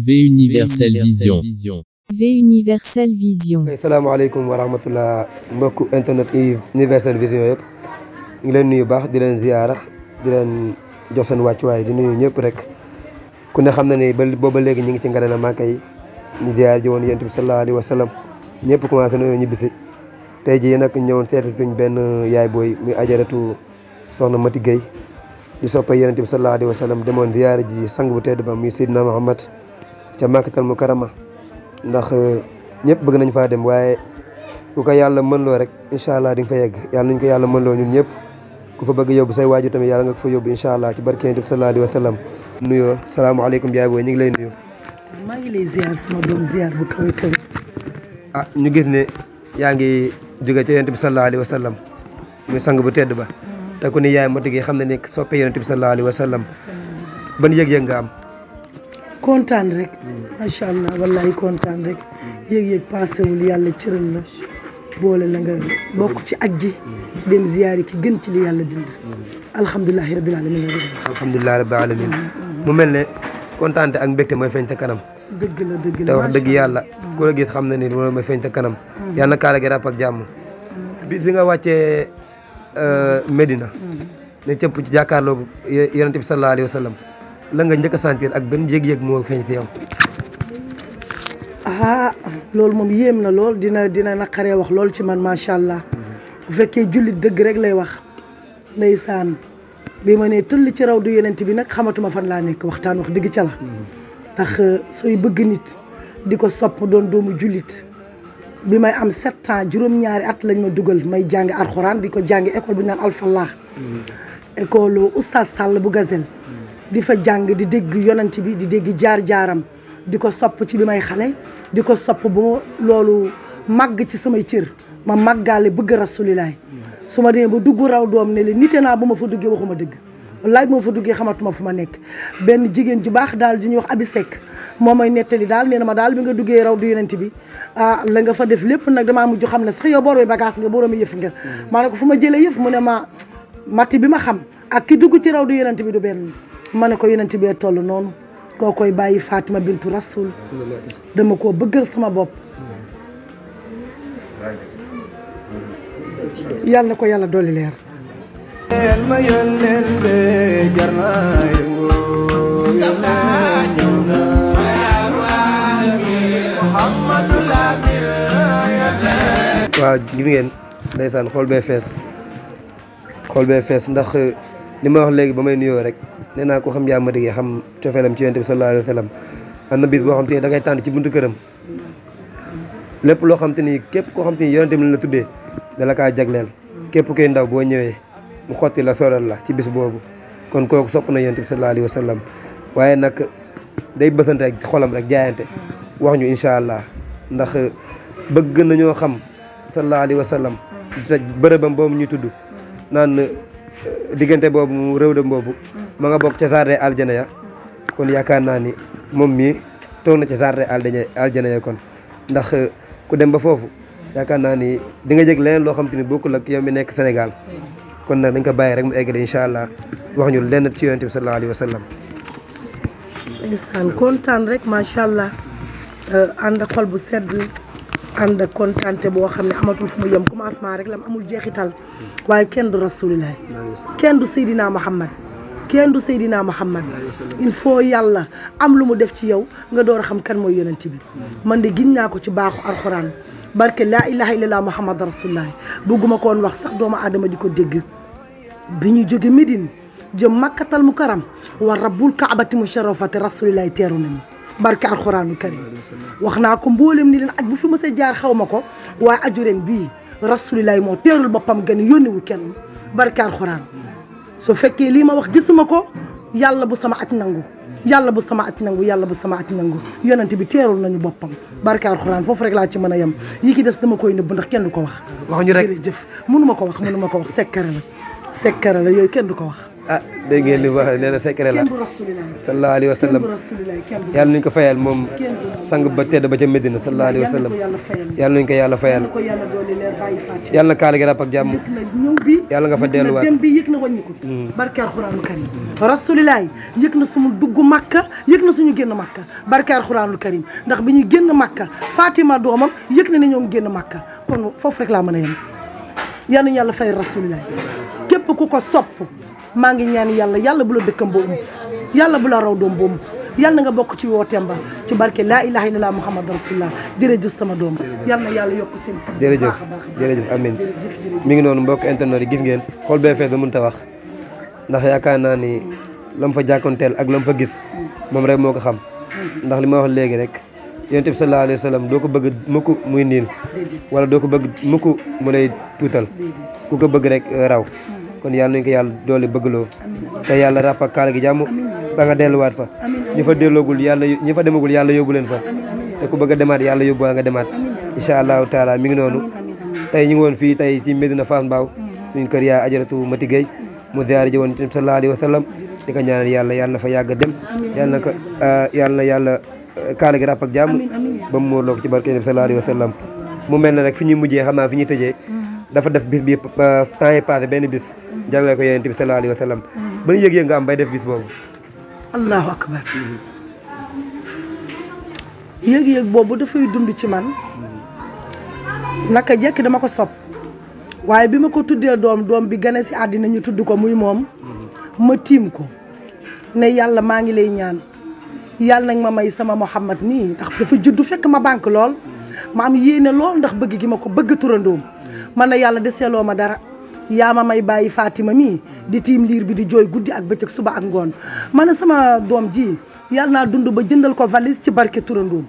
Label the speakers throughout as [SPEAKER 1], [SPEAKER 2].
[SPEAKER 1] V Universel Vision.
[SPEAKER 2] V Universel Vision.
[SPEAKER 3] Assalamualaikum warahmatullah mbokk internet Universel Vision yëpp ngi leen nuyu baax di leen ziyaara di leen jox seen wàccuwaay di nuyu ñëpp rek ku ne xam na ne booba léegi ñu ngi ci ngare na Màkka yi ñu ziyaar ji woon Yonent bi sallallahu alayhi wa sallam ñëpp commencé nañoo ñibbisi tey jii nag ñëwoon seeti suñ benn yaay booy muy ajaratu soxna Mati Gueye di soppay Yonent bi sallallahu alayhi wa sallam demoon ziyaara ji sang bu tedd ba muy Seydina Muhammad ca Makkatal Mukarrama ndax ñëpp bëgg nañ faa dem waaye ku ko yàlla mën loo rek incha allah di nga fa yegg yàlla nañ ko yàlla mën loo ñun ñëpp ku fa bëgg yóbbu say waaju tamit yàlla nga ko fa yóbbu incha allah ci barke Yonent bi sallallahu alayhi wa sallam nuyoo salaamaaleykum yaay booy ñu ngi lay nuyu.
[SPEAKER 4] maa ngi lay ziar sama doom ziar bu kawe kawe.
[SPEAKER 3] ñu gis ne yaa ngi jóge ci Yonent bi sallallahu alayhi wa sallam muy sang bu tedd ba te ku ne yaay Mati Gueye xam ne ne soppe Yonent bi sallallahu alayhi wa sallam ban yëg-yëg nga am.
[SPEAKER 4] kontaan rek macha allah wallahi kontaan rek yëg-yëg paasewul yàlla cëral la boole la nga bokk ci aj ji dem ziyaari ki gën ci li yàlla bind alhamdulilahi rabbil alamin
[SPEAKER 3] alhamdulilahi rabbil alamin mu mel ne kontaante ak mbégte mooy feeñ sa kanam
[SPEAKER 4] dëgg la
[SPEAKER 3] te wax dëgg yàlla ku la gis xam na ni loolu mooy feeñ sa kanam yàlla na kaala gi ràpp ak jàmm bis bi nga wàccee Medina ne cëpp ci jàkkaarloo Yonent bi sallallahu alayhi wa sallam la nga njëkk a sentir ak benn yëg-yëg moo feeñ ci yow.
[SPEAKER 4] loolu moom yéem na lool dina naqaree wax lool ci man macha allah bu fekkee jullit dëgg rek lay wax ndeysaan bi ma ne tëll ci raw du Yonent bi nag xamatuma fan laa nekk waxtaan wax dëgg ca la ndax sooy bëgg nit di ko sopp doon doomu jullit bi may am 7 ans juróom-ñaari at lañ ma dugal may jàngi alxuraan di ko jàngi école bu ñu naan Alfallah école Oustaz Sall bu Gazel di fa jàng di dégg Yonent bi di dégg jaar-jaaram di ko sopp ci bi may xale di ko sopp bu loolu màgg ci samay cër ma màggaale bëgg rasulilaay su ma demee ba dugg raw doom ne leen nite naa bu ma fa duggee waxuma dëgg wallaay bu ma fa duggee xamatuma fu ma nekk benn jigéen ju baax daal di ñuy wax Abi Seck moo may nettali daal nee na ma daal bi nga duggee raw du Yonent bi la nga fa def lépp nag damaa mujj xam ne sax yow borooy bagage nga boroomi yëf nga maa ne ko fu ma jëlee yëf mu ne ma Mati bi ma xam ak ki dugg ci raw du Yonent bi du benn ma ne ko Yonent bee toll noonu koo koy bàyyi Fatima bintu Rasul dama koo bëggal sama bopp yàlla na ko yàlla dolli leer
[SPEAKER 5] ma yónneen be jar na
[SPEAKER 3] waaw gis ngeen ndeysaan xool bee fees ndax li ma wax léegi ba may nuyoo rek nee naa ko xam yaa Mati Gueye xam cofeelam ci Yonent bi sallallahu alayhi wa sallam am na bis boo xam te ni da ngay tànn ci buntu këram lépp loo xam te ni képp koo xam te ni Yonent bi la tuddee dala kaa jagleel képp koy ndaw boo ñëwee mu xotti la soral la ci bis boobu kon kooku sopp na Yonent bi sallallahu alayhi wa sallam waaye nag day bësante rek xolam rek jaayante wax ñu incha allah ndax bëgg nañoo xam sallallahu alayhi wa sallam bërëbam boobu ñuy tudd naan diggante boobu mu réew dem boobu ma nga bokk ca jardin aljana ya kon yaakaar naa ni moom mii toog na ca jardin aljana ya kon ndax ku dem ba foofu yaakaar naa ni di nga jëg leneen loo xam te ni bokkul ak yow mi nekk Sénégal kon nag dañ ko bàyyi rek mu eggale incha allah wax ñu lenn ci Yonent bi sallallahu alayhi wa sallam.
[SPEAKER 4] ndeysaan kontaan rek macha allah ànd ak xol bu sedd ànd ak kontaante boo xam ne amatul fu mu yem commencement rek lam amul jeexital waaye kenn du rasulillah kenn du Seydina Muhammad kenn du Seydina Muhammad il faut yàlla am lu mu def ci yow nga door a xam kan mooy Yonent bi man de giñ naa ko ci baaxu alxuraan barke laa ilaha illallah Muhammad rasulillah bëgguma koon wax sax doomu aadama di ko dégg bi ñu jóge Médine jëm Makkatal Mukarram wa rabbul kaabati musharrafati rasulillah teeru nañu barke alxuraanu karim wax naa ko mboolem ni leen aj bu fi mësa jaar xaw ma ko waaye aju ren bii rasulilaay moo teerul boppam gën yónniwul kenn barke alxuraan su fekkee lii ma wax gisuma ko yàlla bu sama aj nangu yàlla bu sama aj nangu yàlla bu sama aj nangu Yonent bi teerul nañu boppam barke alxuraan foofu rek laa ci mën a yem yi ki des dama koy nëbb ndax kenn du ko wax
[SPEAKER 3] wax ñu rek
[SPEAKER 4] jërëjëf mënuma ko wax sekkare la yooyu kenn du ko wax
[SPEAKER 3] ah dégg ngeen li wax nee na secret la
[SPEAKER 4] kenn du rasulilaay
[SPEAKER 3] sallallahu alayhi wa
[SPEAKER 4] kenn
[SPEAKER 3] sallam
[SPEAKER 4] du rasulilaay kenn du
[SPEAKER 3] yàlla nañu ko fayal moom
[SPEAKER 4] kenn du moom.
[SPEAKER 3] sang ba tedd ba ca Medina sallallahu alayhi wa sallam
[SPEAKER 4] yàlla fayal
[SPEAKER 3] yàlla nañu ko yàlla fayal
[SPEAKER 4] yàlla ko yàlla doole leer bàyyi fàtte
[SPEAKER 3] yàlla na kaala gi ràpp ak jàmm
[SPEAKER 4] yëg na ñëw bi
[SPEAKER 3] yàlla nga fa
[SPEAKER 4] yëg na
[SPEAKER 3] delluwaat
[SPEAKER 4] dem bi yëg na wàññiku barke alxuraanul karim rasulilaay yëg na suñu dugg makka yëg na suñu génn makka barke alxuraanul karim ndax bi ñuy génn makka Fatima doomam yëg na ne ñoo ngi génn makka kon foofu rek laa mën a yem yal na yàlla fay rasulilaay képp ku ko sopp maa ngi ñaan yàlla bu la dëkkam boobu yàlla bu la raw doom boobu yàlla nga bokk ci wooteem ba ci barke laa ilaha illallah muhammad rasulullah jërëjëf sama doom yàlla na yàlla yokk seen
[SPEAKER 3] jërëjëf jërëjëf amin mi ngi noonu mbokk internet yi gis ngeen xool bee fees ba mënut a wax ndax yaakaar naa ni lam fa jàkkoonteel ak lam fa gis moom rek moo ko xam ndax li ma wax léegi rek yonent bi sallallahu alayhi wa sallam doo ko bëgg mukk muy niin wala doo ko bëgg mukk mu lay tuutal ku ko bëgg rek raw kon yàlla nañu ko yàlla doole bëggloo te yàlla ràpp ak kaala gi jàmm ba nga delluwaat fa ñi fa delloogul yàlla ñi fa demagul yàlla yóbbu leen fa te ku bëgg a demaat yàlla yóbbu nga demaat incha allahu taala mi ngi noonu tey ñu ngi woon fii tey ci Medina Fass Mbao suñu kër yaa ajaratu Mati Gueye mu ziyaare ji woon ci sallallahu alayhi wa sallam di ko ñaanal yàlla na fa yàgg dem yàlla na ko yàlla kaala gi ràpp ak jàmm ba mu móorloo ko ci barke sallallahu alayhi wa sallam mu mel ne rek fi ñuy mujjee xam naa fi ñuy tëjee dafa def bis bi temps yi passé benn bis jàllale ko yonent bi sallallahu alayhi wa sallam ban yëg-yëg nga am bay def bis boobu
[SPEAKER 4] allahu akbar yëg-yëg boobu dafay dund ci man naka jekk dama ko sopp waaye bi ma ko tuddee doom bi gane si àddina ñu tudd ko muy moom ma tiim ko ne yàlla maa ngi lay ñaan yàlla nag ma may sama Muhammad nii ndax dafa juddu fekk ma banque lool ma am yéene lool ndax bëgg gi ma ko bëgg turandoom man na yàlla deseeloo ma dara yaa ma may bàyyi Fatima mii di tiim liir bi di jooy guddi ak bëccëg suba ak ngoon man na sama doom ji yàlla naa dund ba jëndal ko valise ci barke turandoom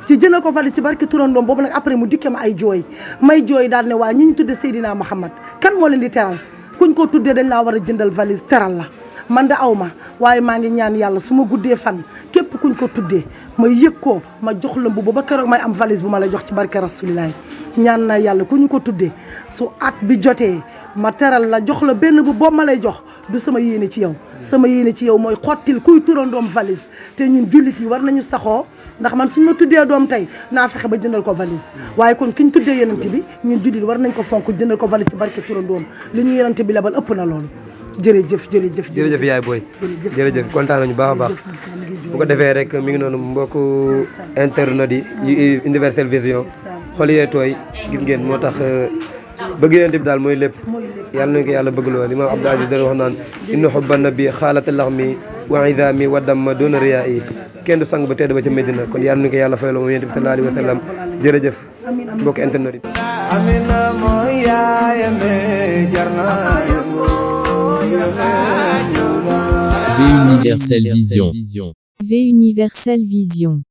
[SPEAKER 4] ci jëndal ko valise ci barke turandoom boobu nag après mu dikke ma ay jooy may jooy daal ne waa ñi ñu tudde Seydina Muhammad kan moo leen di teral kuñ ko tuddee dañ laa war a jëndal valise teral la man da aw ma waaye maa ngi ñaan yàlla su ma guddee fan képp kuñ ko tuddee ma yëg ko ma jox la mbubb ba keroog may am valise bu ma la jox ci barke rasulilaay ñaan na yàlla ku ñu ko tuddee su at bi jotee ma teral la jox la benn bu boobu ma lay jox du sama yéene ci yow sama yéene ci yow mooy xottil kuy turandoom valise te ñun jullit yi war nañu saxoo ndax man suñ ma tuddee doom tey naa fexe ba jëndal ko valise waaye kon ki ñu tuddee yonent bi ñun jullit war nañ ko fonk jëndal ko valise ci barke turandoom li ñu yonent bi lebal ëpp na loolu jërëjëf yaay booy
[SPEAKER 3] jërëjëf kontaan nañu baax a baax bu ko defee rek mi ngi noonu mbokku internet yi Universel Vision xol yee tooy gis ngeen moo tax bëgg yonent bi daal mooy lépp yàlla nañu ko yàlla bëgg lool Imam Abdou Aziz dana wax naan inna hubban nabi xaalata laxmi wa idami wa damma doona riyaa yi kenn du sang ba tedd ba ca Medina kon yàlla nañu ko yàlla fayloo moom yonent bi sallallahu alayhi wa sallam jërëjëf mbokku internet yi
[SPEAKER 5] amina mooy yaayame jarna
[SPEAKER 2] V Universel Vision.